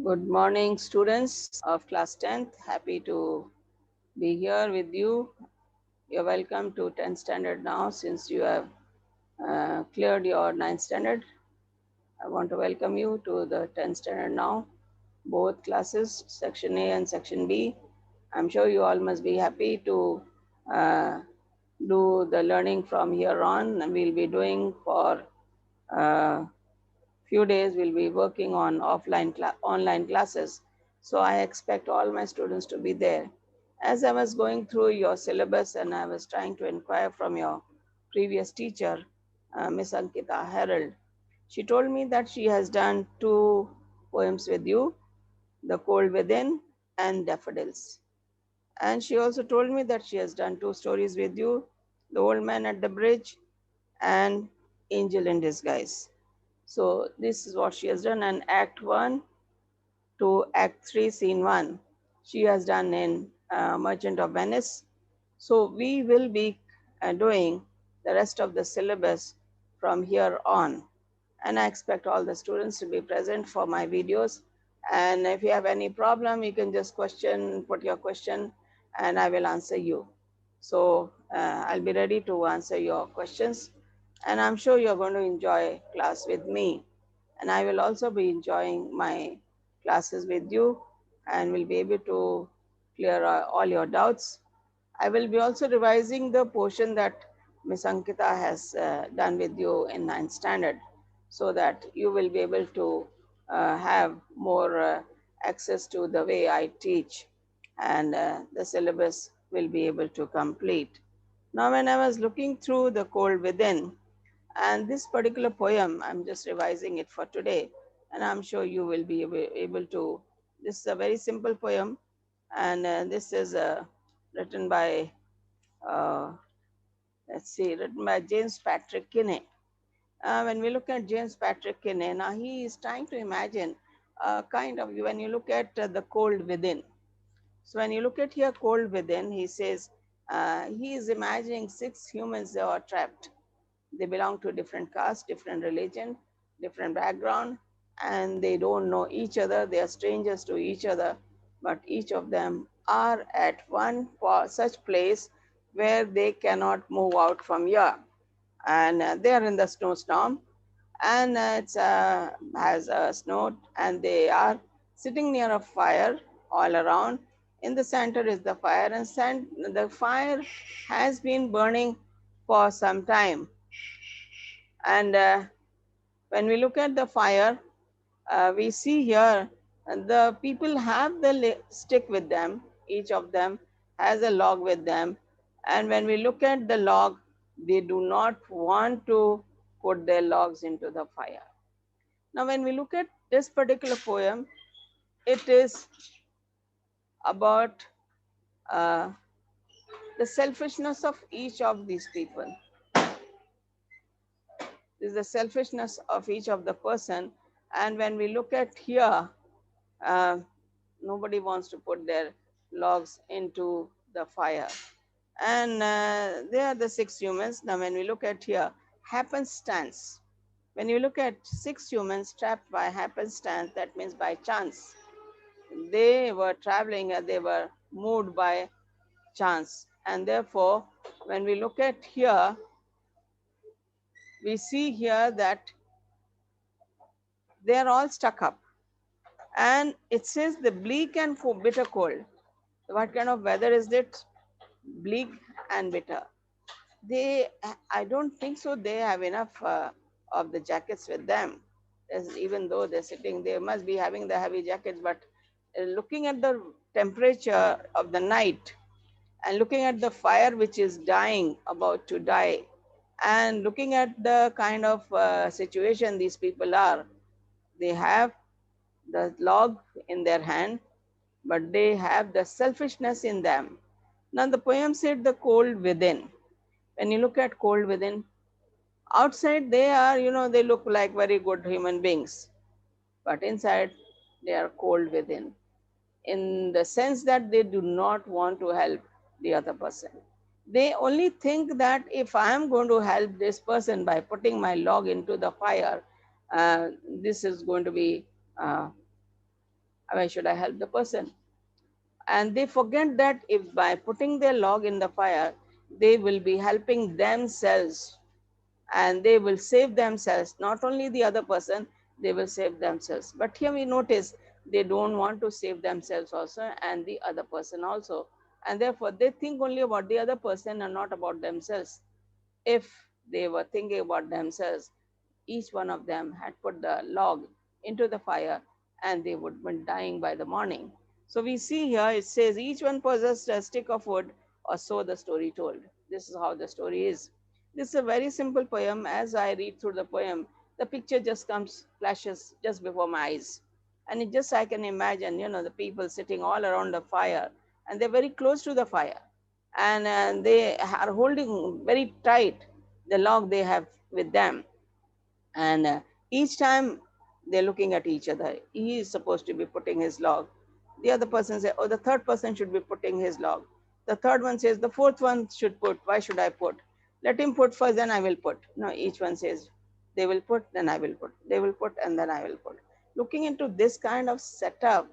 Good morning, students of class 10th. Happy to be here with you. You're welcome to 10th standard now since you have cleared your 9th standard. I want to welcome you to the 10th standard now, both classes, section A and section B. I'm sure you all must be happy to uh, do the learning from here on. And we'll be doing for uh, few days we'll be working on online classes, so I expect all my students to be there. As I was going through your syllabus and I was trying to inquire from your previous teacher, Miss Ankita Harold, she told me that she has done two poems with you, The Cold Within and Daffodils. And she also told me that she has done two stories with you, The Old Man at the Bridge and Angel in Disguise. So this is what she has done. And Act 1 to Act 3, Scene 1, she has done in Merchant of Venice. So we will be doing the rest of the syllabus from here on. And I expect all the students to be present for my videos. And if you have any problem, you can just put your question, and I will answer you. So I'll be ready to answer your questions. And I'm sure you're going to enjoy class with me. And I will also be enjoying my classes with you and will be able to clear all your doubts. I will be also revising the portion that Ms. Ankita has done with you in 9th standard, so that you will be able to have more access to the way I teach, and the syllabus will be able to complete. Now, when I was looking through The Cold Within, and this particular poem, I'm just revising it for today, and I'm sure you will be able to. This is a very simple poem, and this is written by, uh, written by James Patrick Kinney. When we look at James Patrick Kinney, now he is trying to imagine when you look at the cold within. So when you look at here, cold within, he says he is imagining six humans that are trapped. They belong to different castes, different religion, different background, and they don't know each other. They are strangers to each other, but each of them are at one such place where they cannot move out from here. And they are in the snowstorm, and it's has snowed, and they are sitting near a fire all around. In the center is the fire, and the fire has been burning for some time. And when we look at the fire, we see here the people have the stick with them. Each of them has a log with them. And when we look at the log, they do not want to put their logs into the fire. Now, when we look at this particular poem, it is about uh, the selfishness of each of these people. This is the selfishness of each of the person. And when we look at here, uh, nobody wants to put their logs into the fire. And they are the six humans. Now, when we look at here, happenstance. When you look at six humans trapped by happenstance, that means by chance. They were traveling and they were moved by chance. And therefore, when we look at here, we see here that they are all stuck up. And it says the bleak and bitter cold. What kind of weather is it? Bleak and bitter. I don't think so they have enough of the jackets with them. Even though they're sitting, they must be having the heavy jackets, but looking at the temperature of the night, and looking at the fire which is dying, about to die, and looking at the kind of situation these people are, they have the log in their hand, but they have the selfishness in them. Now, the poem said the cold within. When you look at cold within, outside they are, they look like very good human beings, but inside they are cold within, in the sense that they do not want to help the other person. They only think that if I am going to help this person by putting my log into the fire, this is going to be Why should I help the person? And they forget that if by putting their log in the fire, they will be helping themselves and they will save themselves. Not only the other person, they will save themselves. But here we notice they don't want to save themselves also and the other person also. And therefore, they think only about the other person and not about themselves. If they were thinking about themselves, each one of them had put the log into the fire and they would have been dying by the morning. So we see here it says each one possessed a stick of wood, or so the story told. This is how the story is. This is a very simple poem. As I read through the poem, the picture just comes, flashes just before my eyes. And it just I can imagine, the people sitting all around the fire and they're very close to the fire and they are holding very tight the log they have with them and each time they're looking at each other. He is supposed to be putting his log. The other person says, oh, the third person should be putting his log. The third one says, the fourth one should put. Why should I put? Let him put first, then I will put. No, each one says, they will put, then I will put. They will put, and then I will put. Looking into this kind of setup,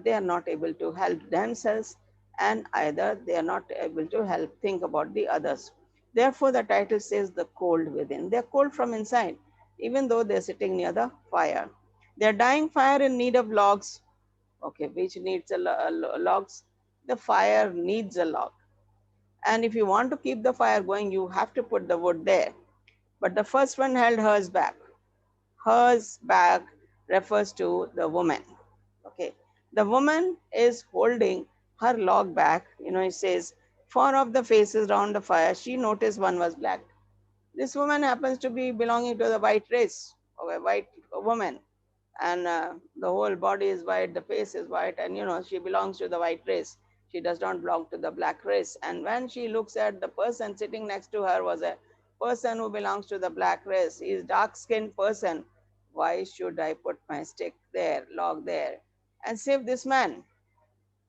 they are not able to help themselves, and either they are not able to help think about the others. Therefore, the title says the cold within. They are cold from inside even though they're sitting near the fire. They're dying fire in need of logs. Okay, which needs logs? The fire needs a log. And if you want to keep the fire going, you have to put the wood there. But the first one held hers back. Hers back refers to the woman. Okay, the woman is holding her log back. It says, four of the faces round the fire, she noticed one was black. This woman happens to be belonging to the white race, or a white woman, and the whole body is white, the face is white, and she belongs to the white race. She does not belong to the black race. And when she looks at the person sitting next to her was a person who belongs to the black race. He is dark-skinned person. Why should I put my stick there, log there, and save this man?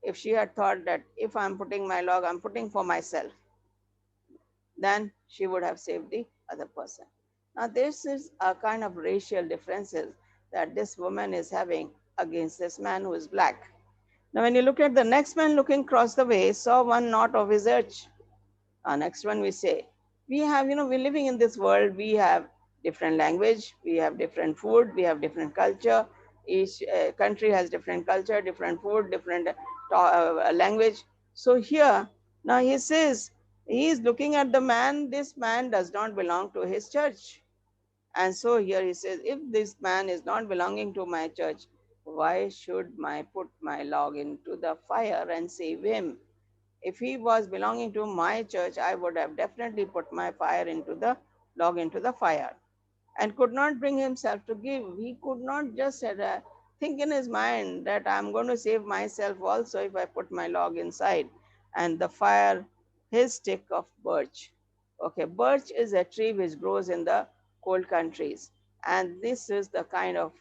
If she had thought that if I'm putting my log, I'm putting for myself, then she would have saved the other person. Now, this is a kind of racial differences that this woman is having against this man who is black. Now, when you look at the next man looking across the way, saw one knot of his edge. Next one we say, we have, we're living in this world, we have different language, we have different food, we have different culture. Each country has different culture, different food, different language. So here, now he says, he is looking at the man, this man does not belong to his church. And so here he says, if this man is not belonging to my church, why should I put my log into the fire and save him? If he was belonging to my church, I would have definitely put my fire into the log into the fire and could not bring himself to give. He could not just think in his mind that I'm going to save myself also if I put my log inside. And the fire, his stick of birch. Okay, birch is a tree which grows in the cold countries. And this is the kind of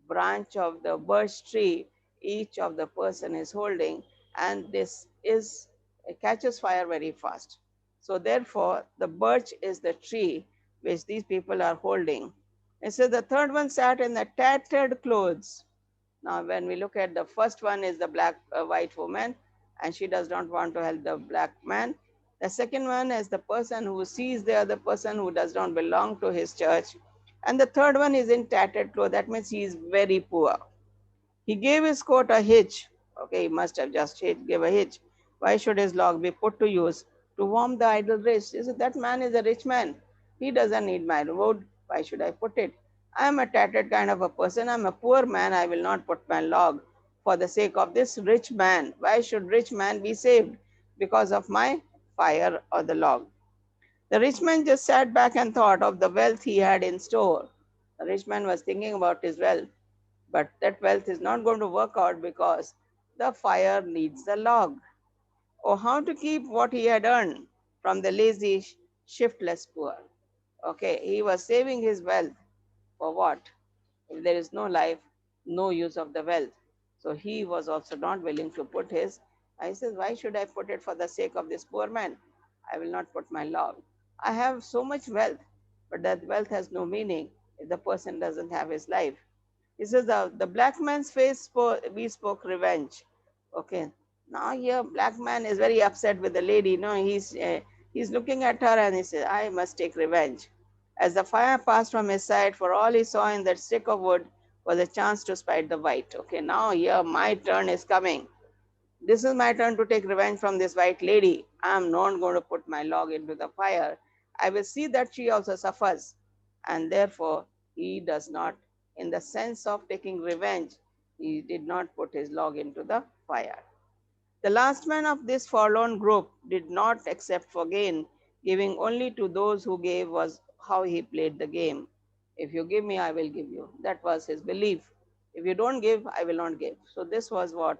branch of the birch tree each of the person is holding. And this is, it catches fire very fast. So therefore, the birch is the tree which these people are holding. And so the third one sat in the tattered clothes. Now, when we look at the first one is the white woman, and she does not want to help the black man. The second one is the person who sees the other person who does not belong to his church. And the third one is in tattered clothes. That means he is very poor. He gave his coat a hitch. Okay, he must have just gave a hitch. Why should his log be put to use? To warm the idle wrist. Is it that man is a rich man? He doesn't need my wood. Why should I put it? I am a tattered kind of a person. I'm a poor man. I will not put my log for the sake of this rich man. Why should rich man be saved? Because of my fire or the log. The rich man just sat back and thought of the wealth he had in store. The rich man was thinking about his wealth. But that wealth is not going to work out because the fire needs the log. Or how to keep what he had earned from the lazy, shiftless poor. Okay, he was saving his wealth for what? If there is no life, no use of the wealth. So he was also not willing to put his. I says, why should I put it for the sake of this poor man? I will not put my log. I have so much wealth, but that wealth has no meaning if the person doesn't have his life. He says the black man's face bespoke revenge. Okay. Now here black man is very upset with the lady. No, he's looking at her and he says, I must take revenge. As the fire passed from his side, for all he saw in that stick of wood was a chance to spite the white. Okay, now here my turn is coming. This is my turn to take revenge from this white lady. I am not going to put my log into the fire. I will see that she also suffers. And therefore, he does not, in the sense of taking revenge, he did not put his log into the fire. The last man of this forlorn group did not accept for gain, giving only to those who gave was how he played the game. If you give me, I will give you. That was his belief. If you don't give, I will not give. So this was what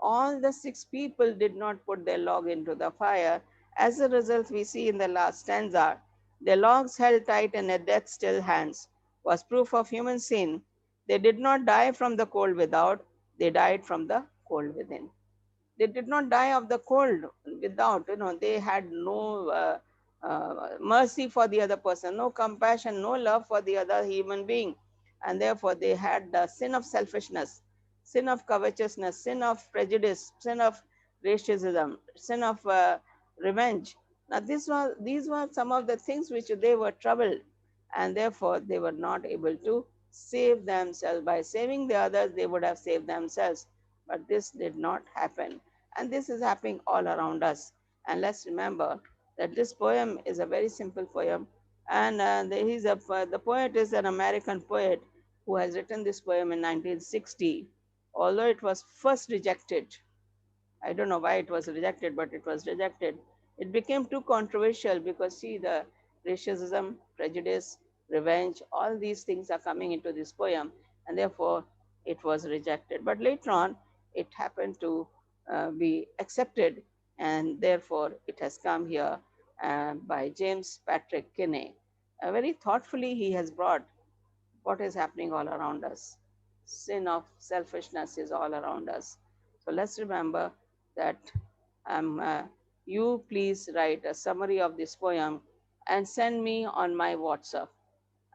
all the six people did not put their log into the fire. As a result, we see in the last stanza, their logs held tight in their death still hands was proof of human sin. They did not die from the cold without, they died from the cold within. They did not die of the cold without, they had no mercy for the other person, no compassion, no love for the other human being. And therefore, they had the sin of selfishness, sin of covetousness, sin of prejudice, sin of racism, sin of revenge. Now, these were some of the things which they were troubled, and therefore they were not able to save themselves. By saving the others, they would have saved themselves. But this did not happen. And this is happening all around us. And let's remember that this poem is a very simple poem. And the poet is an American poet who has written this poem in 1960. Although it was first rejected, I don't know why it was rejected, but it was rejected. It became too controversial because, see, the racism, prejudice, revenge, all these things are coming into this poem, and therefore it was rejected. But later on, it happened to be accepted, and therefore it has come here by James Patrick Kinney. Very thoughtfully, he has brought what is happening all around us. Sin of selfishness is all around us. So let's remember that you please write a summary of this poem and send me on my WhatsApp.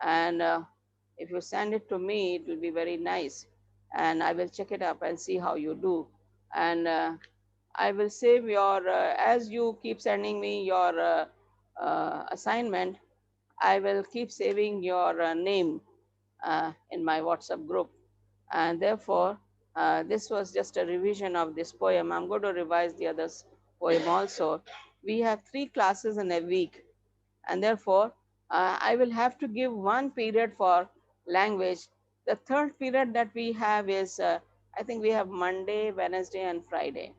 And if you send it to me, it will be very nice. And I will check it up and see how you do. And I will save your, as you keep sending me your assignment, I will keep saving your name in my WhatsApp group. And therefore, this was just a revision of this poem. I'm going to revise the other poem also. We have 3 classes in a week, and therefore, I will have to give one period for language. The third period that we have is, I think we have Monday, Wednesday, and Friday.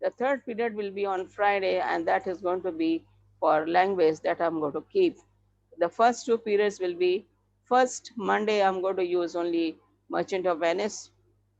The third period will be on Friday, and that is going to be for language that I'm going to keep. The first 2 periods will be, first Monday I'm going to use only Merchant of Venice,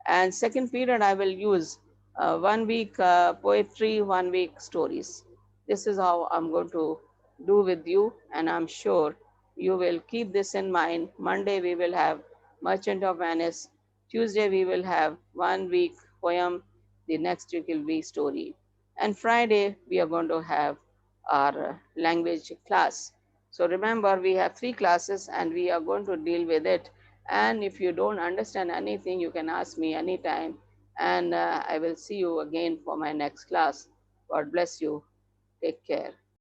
and second period I will use 1 week poetry, 1 week stories. This is how I'm going to do with you, and I'm sure you will keep this in mind. Monday we will have Merchant of Venice, Tuesday we will have 1 week poem, the next week will be story, and Friday we are going to have our language class. So remember, we have 3 classes and we are going to deal with it. And if you don't understand anything, you can ask me anytime. And I will see you again for my next class. God bless you. Take care.